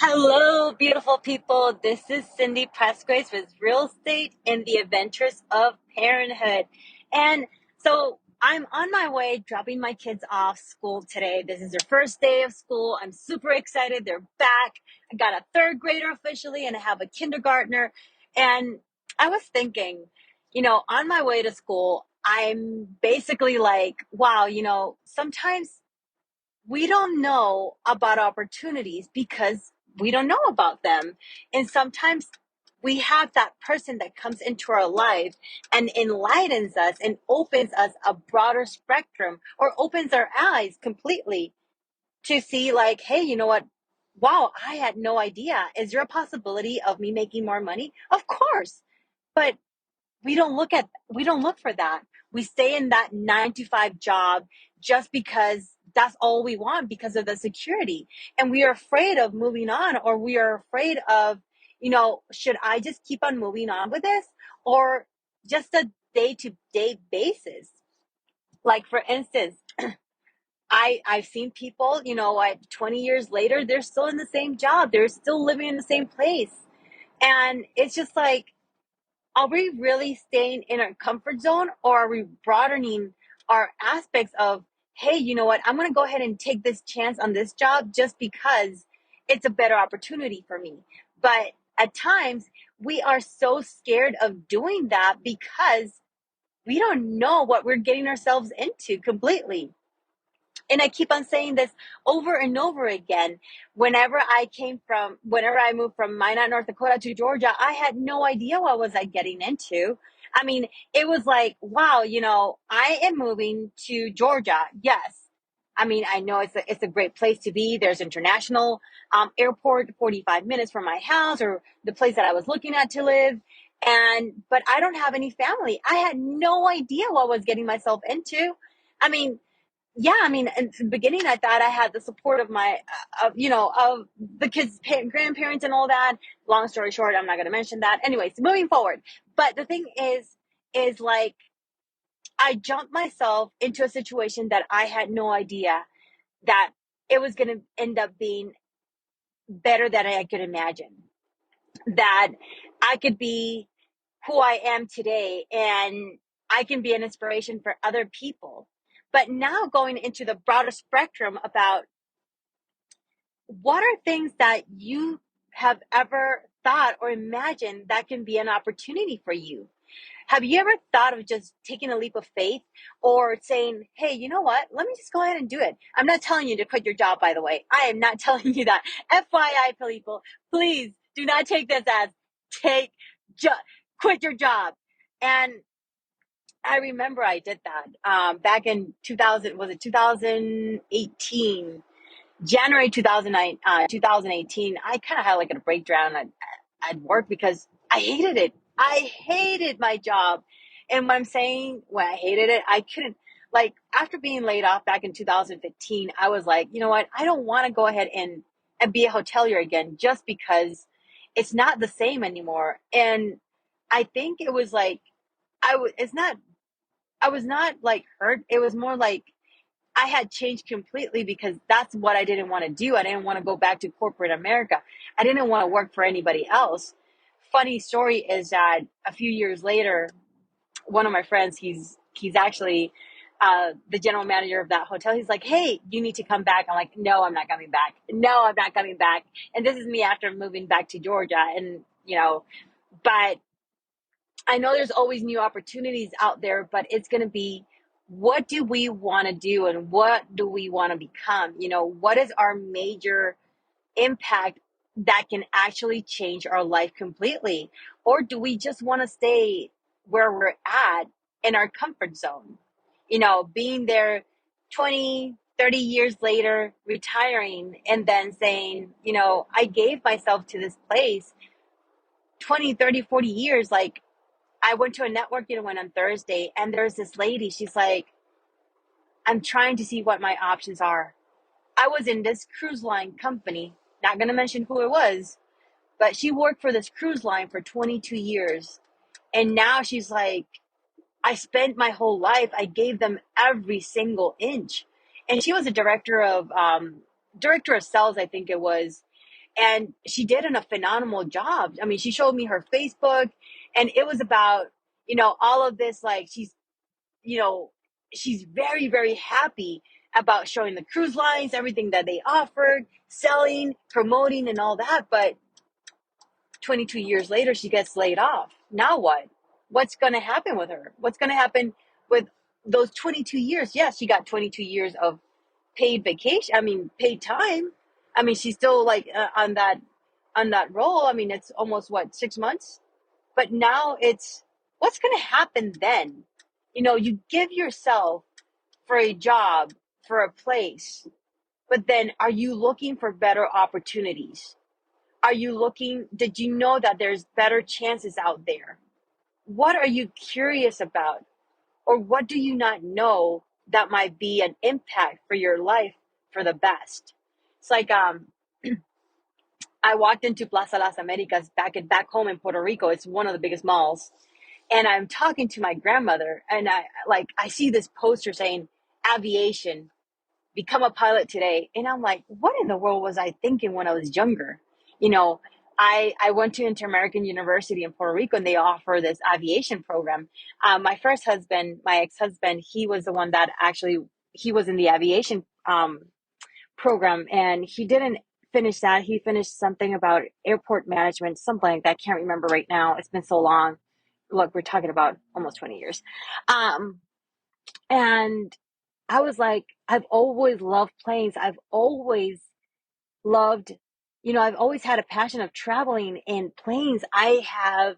Hello, beautiful people. This is Cindy Presgraves with Real Estate and the Adventures of Parenthood. And so I'm on my way dropping my kids off school today. This is their first day of school. I'm super excited. They're back. I got a third grader officially, and I have a kindergartner. And I was thinking, on my way to school, I'm basically like, wow, sometimes we don't know about opportunities because we don't know about them. And sometimes we have that person that comes into our life and enlightens us and opens us a broader spectrum or opens our eyes completely to see, like, hey, you know what? Wow, I had no idea. Is there a possibility of me making more money? Of course. But we don't look for that. We stay in that 9 to 5 job just because that's all we want because of the security. And we are afraid of moving on, or we are afraid of, should I just keep on moving on with this, or just a day-to-day basis? Like, for instance, I've seen people, like 20 years later, they're still in the same job. They're still living in the same place. And it's just like, are we really staying in our comfort zone, or are we broadening our aspects of, hey, you know what, I'm going to go ahead and take this chance on this job just because it's a better opportunity for me? But at times we are so scared of doing that because we don't know what we're getting ourselves into completely. And I keep on saying this over and over again. Whenever I moved from Minot, North Dakota to Georgia, I had no idea what was I getting into. I mean, it was like, wow, I am moving to Georgia. Yes. I mean, I know it's a great place to be. There's international airport 45 minutes from my house, or the place that I was looking at to live. But I don't have any family. I had no idea what I was getting myself into. I mean, yeah, I mean, in the beginning, I thought I had the support of of the kids' grandparents and all that. Long story short, I'm not going to mention that. Anyways, moving forward. But the thing is like, I jumped myself into a situation that I had no idea that it was going to end up being better than I could imagine. That I could be who I am today, and I can be an inspiration for other people. But now going into the broader spectrum about, what are things that you have ever thought or imagined that can be an opportunity for you? Have you ever thought of just taking a leap of faith, or saying, hey, you know what? Let me just go ahead and do it. I'm not telling you to quit your job, by the way. I am not telling you that. FYI, people, please do not take this as take, jo- quit your job. And I remember I did that back in 2000, was it 2018? January 2009, 2018, I kind of had like a breakdown at work because I hated it. I hated my job. And when I'm saying when I hated it, I couldn't, like, after being laid off back in 2015, I was like, you know what? I don't want to go ahead and be a hotelier again just because it's not the same anymore. And I think it was like, I was not like hurt. It was more like, I had changed completely because that's what I didn't want to do. I didn't want to go back to corporate America. I didn't want to work for anybody else. Funny story is that a few years later, one of my friends, he's actually the general manager of that hotel. He's like, hey, you need to come back. I'm like, no, I'm not coming back. No, I'm not coming back. And this is me after moving back to Georgia. And, but I know there's always new opportunities out there, but it's going to be, what do we want to do and what do we want to become? What is our major impact that can actually change our life completely? Or do we just want to stay where we're at in our comfort zone? Being there 20, 30 years later, retiring, and then saying, I gave myself to this place 20, 30, 40 years. Like, I went to a networking event on Thursday, and there's this lady. She's like, I'm trying to see what my options are. I was in this cruise line company, not going to mention who it was, but she worked for this cruise line for 22 years. And now she's like, I spent my whole life, I gave them every single inch. And she was a director of sales, I think it was. And she did a phenomenal job. I mean, she showed me her Facebook, and it was about, all of this, like you know, she's very, very happy about showing the cruise lines, everything that they offered, selling, promoting, and all that. But 22 years later, she gets laid off. Now what? What's going to happen with her? What's going to happen with those 22 years? Yes, she got 22 years of paid vacation. I mean, paid time. I mean, she's still like on that role. I mean, it's almost what, 6 months? But now it's what's going to happen then? You give yourself for a job, for a place, but then are you looking for better opportunities? Did you know that there's better chances out there? What are you curious about? Or what do you not know that might be an impact for your life for the best? It's like I walked into Plaza Las Americas back home in Puerto Rico. It's one of the biggest malls. And I'm talking to my grandmother, and I see this poster saying aviation, become a pilot today. And I'm like, what in the world was I thinking when I was younger? You know, I went to Inter-American University in Puerto Rico, and they offer this aviation program. My first husband, my ex-husband, he was the one that actually, he was in the aviation program, and he didn't finish that. He finished something about airport management, something like that. Can't remember right now. It's been so long. Look, we're talking about almost 20 years. Um, and I was like, I've always loved planes. Loved, I've always had a passion of traveling in planes. I have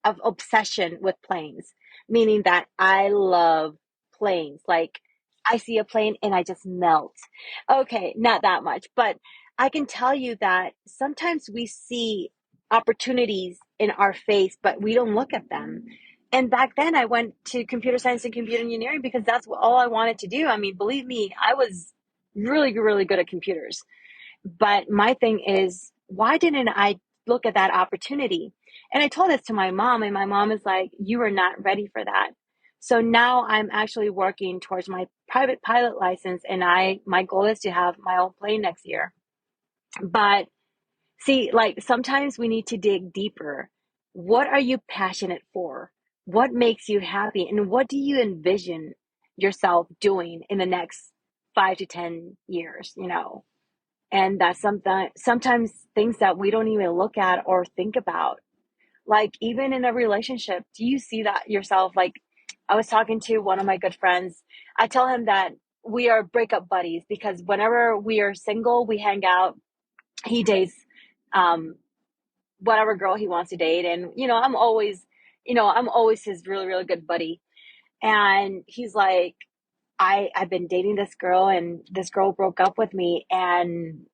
of obsession with planes, meaning that I love planes. Like, I see a plane and I just melt. Okay, not that much, but I can tell you that sometimes we see opportunities in our face, but we don't look at them. And back then, I went to computer science and computer engineering because that's all I wanted to do. I mean, believe me, I was really, really good at computers. But my thing is, why didn't I look at that opportunity? And I told this to my mom, and my mom is like, you are not ready for that. So now I'm actually working towards my private pilot license, and my goal is to have my own plane next year. But see, like, sometimes we need to dig deeper. What are you passionate for? What makes you happy? And what do you envision yourself doing in the next 5 to 10 years, And that's sometimes things that we don't even look at or think about. Like, even in a relationship, do you see that yourself? Like, I was talking to one of my good friends. I tell him that we are breakup buddies because whenever we are single, we hang out. He dates um, whatever girl he wants to date. And, I'm always his really, really good buddy. And he's like, I've been dating this girl, and this girl broke up with me, and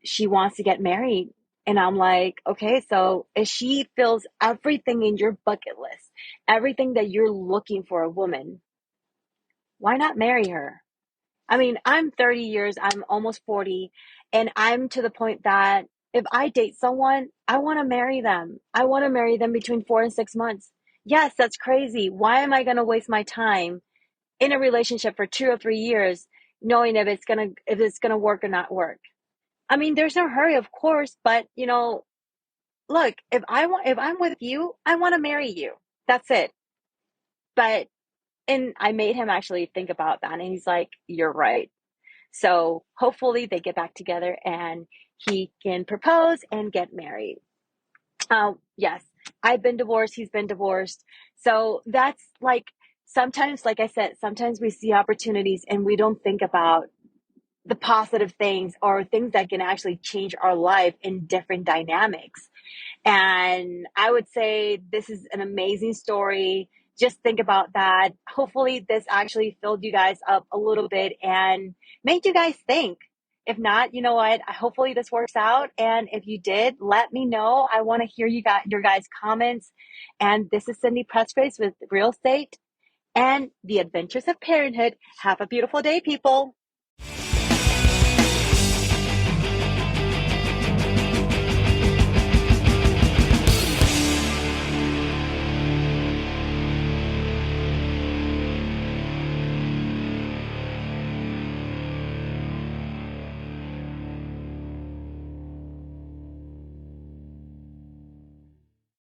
she wants to get married. And I'm like, okay, so if she fills everything in your bucket list, everything that you're looking for a woman, why not marry her? I mean, I'm 30 years, I'm almost 40, and I'm to the point that if I date someone, I want to marry them. I want to marry them between 4 and 6 months. Yes, that's crazy. Why am I going to waste my time in a relationship for 2 or 3 years, knowing if it's gonna work or not work? I mean, there's no hurry, of course, but look, if I'm with you, I want to marry you. That's it. But and I made him actually think about that, and he's like, "You're right." So hopefully they get back together and he can propose and get married. Yes, I've been divorced. He's been divorced. So that's like, sometimes, like I said, sometimes we see opportunities and we don't think about the positive things or things that can actually change our life in different dynamics. And I would say this is an amazing story. Just think about that. Hopefully, this actually filled you guys up a little bit and made you guys think. If not, you know what? Hopefully, this works out. And if you did, let me know. I want to hear your guys' comments. And this is Cindy Presgraves with Real Estate and the Adventures of Parenthood. Have a beautiful day, people.